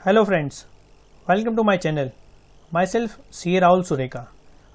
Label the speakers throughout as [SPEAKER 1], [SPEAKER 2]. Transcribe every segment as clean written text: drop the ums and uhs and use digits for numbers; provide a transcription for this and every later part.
[SPEAKER 1] Hello friends, welcome to my channel. Myself C Rahul Surekha.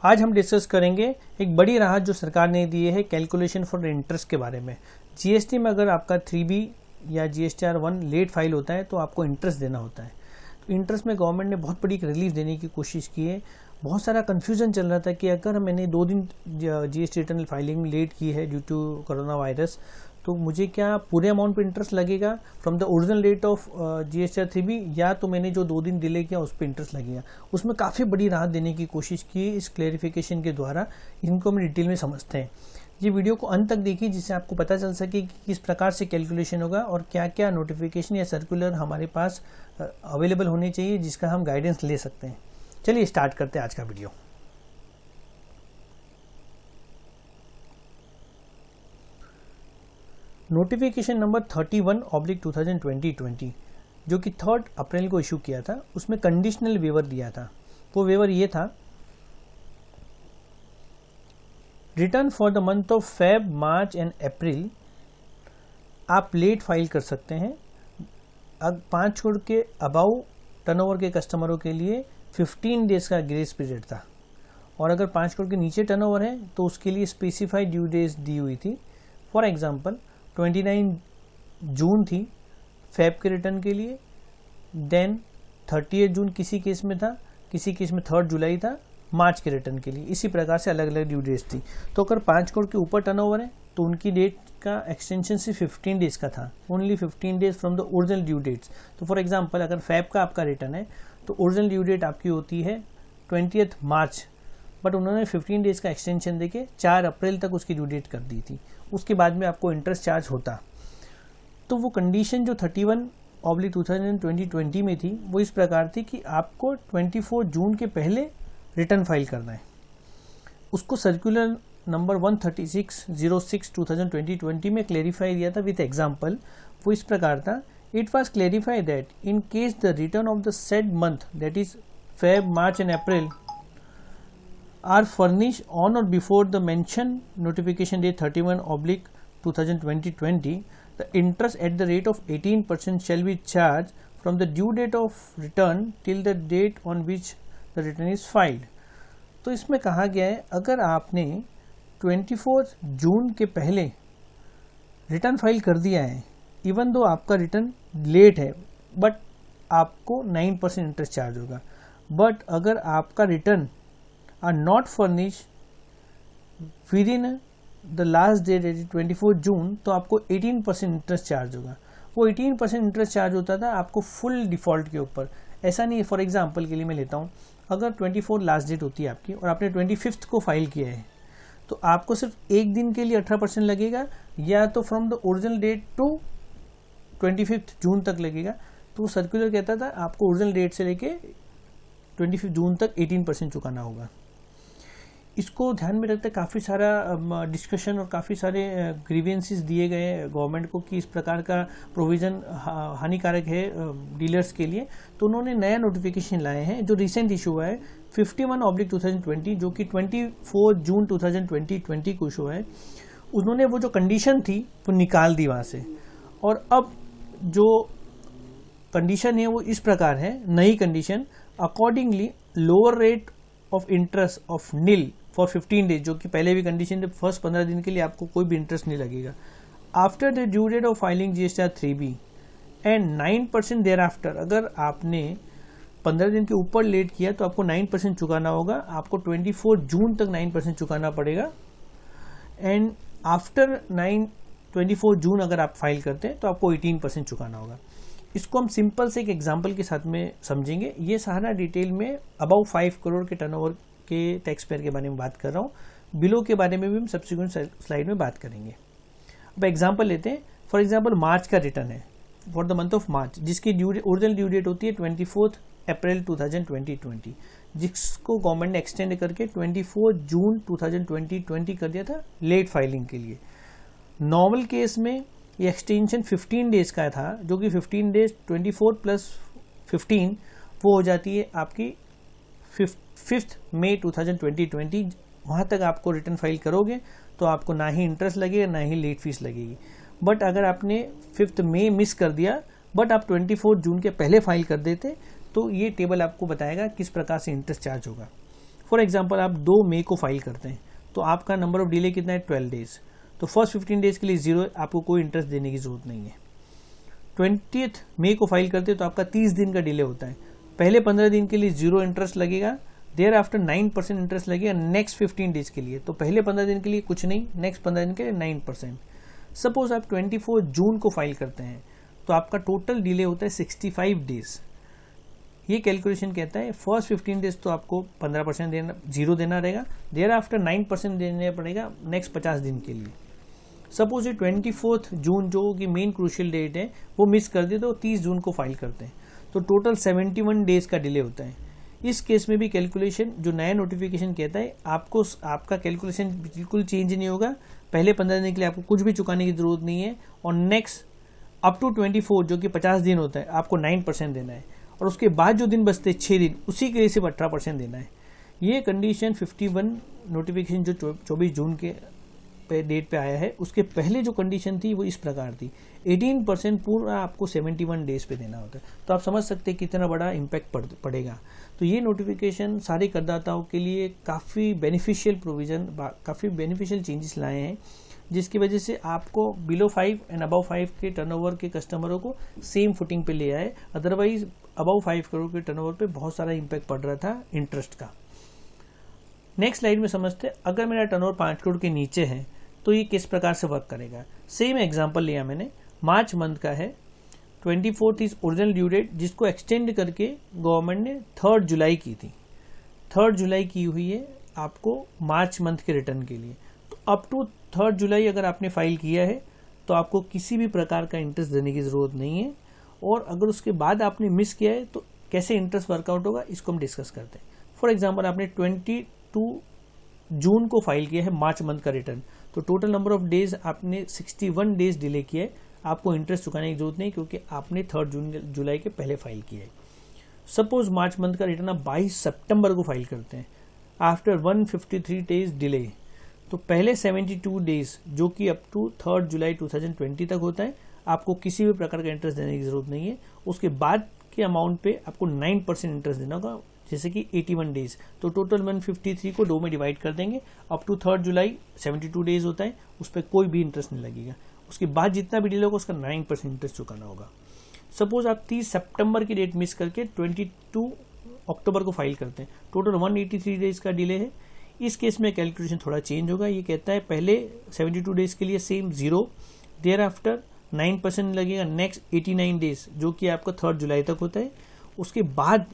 [SPEAKER 1] आज हम discuss करेंगे एक बड़ी राहत जो सरकार ने दी है कैलकुलेशन फॉर इंटरेस्ट के बारे में। जीएसटी में अगर आपका 3B या GSTR 1 लेट फाइल होता है तो आपको इंटरेस्ट देना होता है। तो इंटरेस्ट में गवर्नमेंट ने बहुत बड़ी रिलीफ देने की कोशिश की है। बहुत सारा कन्फ्यूजन चल रहा था कि अगर मैंने 2 दिन GST रिटर्न फाइलिंग लेट की है ड्यू टू कोरोना वायरस तो मुझे क्या पूरे अमाउंट पे इंटरेस्ट लगेगा from the original date of GSTR 3B, या तो मैंने जो 2 दिन डिले किया उस पर इंटरेस्ट लगेगा। उसमें काफ़ी बड़ी राहत देने की कोशिश की इस क्लेरिफिकेशन के द्वारा। इनको हम डिटेल में समझते हैं। ये वीडियो को अंत तक देखिए जिससे आपको पता चल सके कि किस प्रकार से कैलकुलेशन होगा और क्या क्या नोटिफिकेशन या सर्कुलर हमारे पास अवेलेबल होने चाहिए जिसका हम गाइडेंस ले सकते हैं। चलिए स्टार्ट करते हैं आज का वीडियो। नोटिफिकेशन नंबर 31/2020 जो कि 3 अप्रैल को इशू किया था, उसमें कंडीशनल वेवर दिया था। वो वेवर ये था, return for the month of Feb, March and April आप लेट फाइल कर सकते हैं। अब 5 करोड़ के अबाउ टर्नओवर के कस्टमरों के लिए 15 डेज का ग्रेस पीरियड था, और अगर 5 करोड़ के नीचे टर्नओवर है तो उसके लिए स्पेसिफाइड ड्यू डेज दी हुई थी। फॉर एग्जांपल 29 जून थी फेब के रिटर्न के लिए, देन 30 जून किसी केस में था, किसी केस में 3 जुलाई था मार्च के रिटर्न के लिए। इसी प्रकार से अलग अलग ड्यू डेट्स थी। तो अगर 5 करोड़ के ऊपर टर्नओवर है तो उनकी डेट का एक्सटेंशन सिर्फ 15 डेज का था, only 15 days from the original due dates. तो फॉर एग्जांपल अगर फेब का आपका रिटर्न है तो ओरिजिनल ड्यू डेट आपकी होती है 20 मार्च, बट उन्होंने 15 डेज का एक्सटेंशन देके 4 अप्रैल तक उसकी ड्यू डेट कर दी थी। उसके बाद में आपको इंटरेस्ट चार्ज होता। तो वो कंडीशन जो 31/2020 में थी वो इस प्रकार थी कि आपको 24 जून के पहले रिटर्न फाइल करना है। उसको सर्कुलर नंबर 136/06/2020 में क्लेरिफाई दिया था विथ एग्जाम्पल। वो इस प्रकार था, it was clarify that in case the return of the said month that is Feb, March and April are furnished on or before the mentioned notification date 31/2020, the interest at the rate of 18% shall be charged from the due date of return till the date on which the return is filed। तो इसमें कहा गया है अगर आपने 24 जून के पहले return file कर दिया है, इवन दो आपका रिटर्न लेट है, बट आपको 9% इंटरेस्ट चार्ज होगा। बट अगर आपका return are not furnished within the last date 24 जून तो आपको 18% इंटरेस्ट चार्ज होगा। वो 18% इंटरेस्ट चार्ज होता था आपको फुल डिफ़ॉल्ट के ऊपर। ऐसा नहीं है, फॉर एग्जांपल के लिए मैं लेता हूँ, अगर 24 लास्ट डेट होती है आपकी और आपने 25 को फाइल किया है तो आपको सिर्फ एक दिन के लिए 18% लगेगा, या तो from the original date to 25 June तक लगेगा। तो सर्कुलर कहता था आपको ओरिजिनल डेट से लेके 25 जून तक 18% चुकाना होगा। इसको ध्यान में रखते काफ़ी सारा डिस्कशन और काफ़ी सारे ग्रीवेंसेस दिए गए गवर्नमेंट को कि इस प्रकार का प्रोविज़न हानिकारक है डीलर्स के लिए। तो उन्होंने नया नोटिफिकेशन लाए हैं जो रिसेंट इशू हुआ है 51/2020 जो कि 24 जून 2020 को इशू है। उन्होंने वो जो कंडीशन थी वो निकाल दी वहाँ से, और अब जो कंडीशन है वो इस प्रकार है, नई condition, accordingly lower rate of interest of nil for 15 days, जो कि पहले भी कंडीशन थे, फर्स्ट 15 दिन के लिए आपको कोई भी इंटरेस्ट नहीं लगेगा। After the due date of filing GSTR 3B and 9% thereafter, अगर आपने 15 दिन के ऊपर लेट किया तो आपको 9% चुकाना होगा। आपको 24 जून तक 9% चुकाना पड़ेगा, एंड आफ्टर 24 जून अगर आप फाइल करते हैं तो आपको 18% चुकाना होगा। इसको हम सिंपल से एक एग्जांपल के साथ में समझेंगे। ये सारा डिटेल में अबाउ 5 करोड़ के टर्नओवर के टैक्स पेयर के बारे में बात कर रहा हूँ। बिलो के बारे में भी हम सब्सिक्वेंट स्लाइड में बात करेंगे। अब एग्जांपल लेते हैं। फॉर एग्जांपल मार्च का रिटर्न है for the month of March, जिसकी ओरिजिनल ड्यू डेट होती है 24 अप्रैल 2020, जिसको गवर्नमेंट ने एक्सटेंड करके 24 जून 2020 कर दिया था लेट फाइलिंग के लिए। नॉर्मल केस में ये एक्सटेंशन 15 डेज का था, जो कि 15 डेज 24 + 15 वो हो जाती है आपकी 5 मई 2020। वहाँ तक आपको रिटर्न फाइल करोगे तो आपको ना ही इंटरेस्ट लगेगा ना ही लेट फीस लगेगी। बट अगर आपने 5 मई मिस कर दिया बट आप 24 जून के पहले फाइल कर देते तो ये टेबल आपको बताएगा किस प्रकार से इंटरेस्ट चार्ज होगा। फॉर एग्जांपल आप 2 मई को फाइल करते हैं तो आपका नंबर ऑफ डिले कितना है 12 डेज, तो फर्स्ट 15 डेज के लिए 0, आपको कोई इंटरेस्ट देने की जरूरत नहीं है। 20 मई को फाइल करते तो आपका 30 दिन का डिले होता है, पहले 15 दिन के लिए 0 इंटरेस्ट लगेगा, देयर आफ्टर 9% इंटरेस्ट लगेगा नेक्स्ट 15 डेज के लिए, तो पहले 15 दिन के लिए कुछ नहीं, नेक्स्ट 15 दिन के लिए 9%। सपोज आप 24 जून को फाइल करते हैं तो आपका टोटल डिले होता है 65 डेज। ये कैलकुलेशन कहता है फर्स्ट 15 डेज तो आपको 15% देना, 0 देना रहेगा, देयर आफ्टर 9% देना पड़ेगा नेक्स्ट 50 दिन के लिए। सपोज ये 24 जून जो कि मेन क्रूशियल डेट है वो मिस कर दे तो 30 जून को फाइल करते हैं तो टोटल 71 डेज का डिले होता है। इस केस में भी कैलकुलेशन जो नया नोटिफिकेशन कहता है आपको आपका कैलकुलेशन बिल्कुल चेंज नहीं होगा, पहले 15 दिन के लिए आपको कुछ भी चुकाने की जरूरत नहीं है और नेक्स्ट अप टू 24 जो कि 50 दिन होता है आपको 9% देना है और उसके बाद जो दिन बचते 6 दिन उसी के लिए सिर्फ 18% देना है। ये कंडीशन 51 नोटिफिकेशन जो 24 जून के डेट पे आया है उसके पहले जो कंडीशन थी वो इस प्रकार थी, 18% पूरा आपको 71 डेज पे देना होता है। तो आप समझ सकते हैं कितना बड़ा इम्पैक्ट पड़ेगा। तो ये नोटिफिकेशन सारे करदाताओं के लिए काफ़ी बेनिफिशियल प्रोविज़न, काफ़ी बेनिफिशियल चेंजेस लाए हैं, जिसकी वजह से आपको बिलो 5 एंड अबव 5 के टर्नओवर के कस्टमरों को सेम फुटिंग पे ले आए। अदरवाइज अबव 5 करोड़ के टर्नओवर पे बहुत सारा इम्पैक्ट पड़ रहा था इंटरेस्ट का। नेक्स्ट स्लाइड में समझते हैं, अगर मेरा टर्नओवर 5 करोड़ के नीचे है तो ये किस प्रकार से वर्क करेगा। सेम एग्जांपल लिया मैंने, मार्च मंथ का है, 24 इज ओरिजिनल ड्यू डेट जिसको एक्सटेंड करके गवर्नमेंट ने 3 जुलाई की थी, 3 जुलाई की हुई है आपको मार्च मंथ के रिटर्न के लिए। तो अप टू 3 जुलाई अगर आपने फाइल किया है तो आपको किसी भी प्रकार का इंटरेस्ट देने की ज़रूरत नहीं है, और अगर उसके बाद आपने मिस किया है तो कैसे इंटरेस्ट वर्कआउट होगा इसको हम डिस्कस करते हैं। फॉर एग्जाम्पल आपने 22 जून को फाइल किया है मार्च मंथ का रिटर्न, तो टोटल नंबर ऑफ डेज आपने 61 डेज डिले किया है, आपको इंटरेस्ट चुकाने की जरूरत नहीं क्योंकि आपने 3 जुलाई के पहले फाइल किया है। सपोज मार्च मंथ का रिटर्न आप 22 सितंबर को फाइल करते हैं आफ्टर 153 डेज डिले, तो पहले 72 डेज जो कि अप टू 3 जुलाई 2020 तक होता है आपको किसी भी प्रकार का इंटरेस्ट देने की जरूरत नहीं है। उसके बाद के अमाउंट पे आपको 9% इंटरेस्ट देना होगा, जैसे कि 81 डेज, तो टोटल 153 को 2 में डिवाइड कर देंगे, अप टू 3 जुलाई 72 डेज होता है, उस पर कोई भी इंटरेस्ट नहीं लगेगा। उसके बाद जितना भी डिले होगा उसका 9% इंटरेस्ट चुकाना होगा। सपोज आप 30 सितंबर की डेट मिस करके 22 अक्टूबर को फाइल करते हैं, टोटल 183 डेज का डिले है। इस केस में कैलकुलेशन थोड़ा चेंज होगा, ये कहता है पहले 72 डेज के लिए सेम 0, देयर आफ्टर 9% लगेगा नेक्स्ट 89 डेज जो कि आपका 3 जुलाई तक होता है। उसके बाद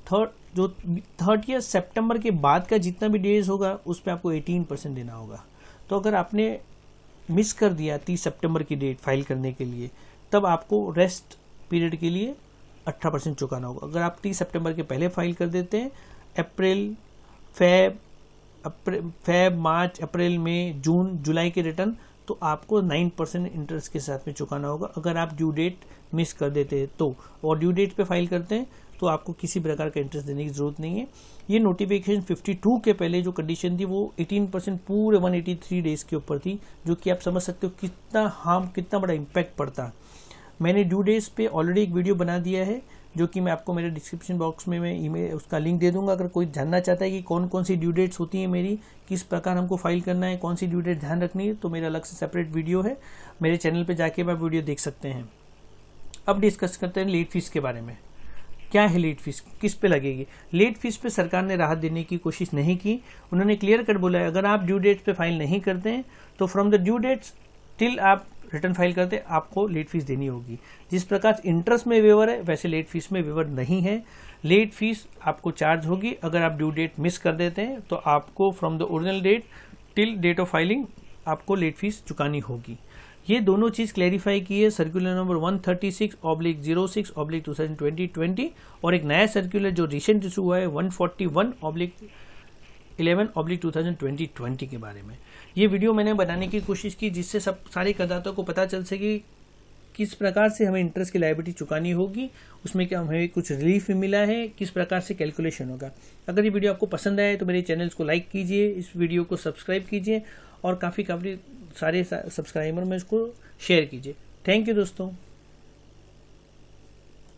[SPEAKER 1] 30 सितंबर के बाद का जितना भी डेज होगा उस पर आपको 18% देना होगा। तो अगर आपने मिस कर दिया 30 सितंबर की डेट फाइल करने के लिए, तब आपको रेस्ट पीरियड के लिए 18% चुकाना होगा। अगर आप 30 सितंबर के पहले फाइल कर देते हैं, अप्रैल, फेब, मार्च, अप्रैल, मई, जून, जुलाई के रिटर्न, तो आपको 9% इंटरेस्ट के साथ में चुकाना होगा। अगर आप ड्यू डेट मिस कर देते हैं तो, और ड्यू डेट पे फाइल करते हैं तो आपको किसी प्रकार का इंटरेस्ट देने की जरूरत नहीं है। ये नोटिफिकेशन 52 के पहले जो कंडीशन थी वो 18% पूरे 183 डेज के ऊपर थी, जो कि आप समझ सकते हो कितना बड़ा इम्पैक्ट पड़ता। मैंने ड्यू डेज पे ऑलरेडी एक वीडियो बना दिया है जो कि मैं आपको मेरे डिस्क्रिप्शन बॉक्स में मैं ईमेल उसका लिंक दे दूंगा। अगर कोई जानना चाहता है कि कौन कौन सी ड्यू डेट्स होती हैं मेरी, किस प्रकार हमको फाइल करना है, कौन सी ड्यू डेट ध्यान रखनी है, तो मेरा अलग से सेपरेट वीडियो है, मेरे चैनल पे जाके आप वीडियो देख सकते हैं। अब डिस्कस करते हैं लेट फीस के बारे में। क्या है लेट फीस, किस पे लगेगी? लेट फीस पे सरकार ने राहत देने की कोशिश नहीं की। उन्होंने क्लियर कट बोला है अगर आप ड्यू डेट्स पे फाइल नहीं करते हैं तो from the due dates till आप रिटर्न फाइल करते हैं आपको लेट फीस देनी होगी। जिस प्रकार इंटरेस्ट में वेवर है वैसे लेट फीस में वेवर नहीं है। लेट फीस आपको चार्ज होगी अगर आप ड्यू डेट मिस कर देते हैं तो आपको from the original date till date of filing आपको लेट फीस चुकानी होगी। ये दोनों चीज़ क्लैरिफाई की है सर्कुलर नंबर 136/06/2020 और एक नया सर्कुलर जो रिसेंट इशू हुआ है 141/11/2020 के बारे में। ये वीडियो मैंने बनाने की कोशिश की जिससे सारे करदाताओं को पता चल सके किस प्रकार से हमें इंटरेस्ट की लायबिलिटी चुकानी होगी, उसमें क्या हमें कुछ रिलीफ मिला है, किस प्रकार से कैलकुलेशन होगा। अगर ये वीडियो आपको पसंद आए तो मेरे चैनल को लाइक कीजिए, इस वीडियो को सब्सक्राइब कीजिए और काफ़ी सारे सब्सक्राइबर में इसको शेयर कीजिए। थैंक यू दोस्तों।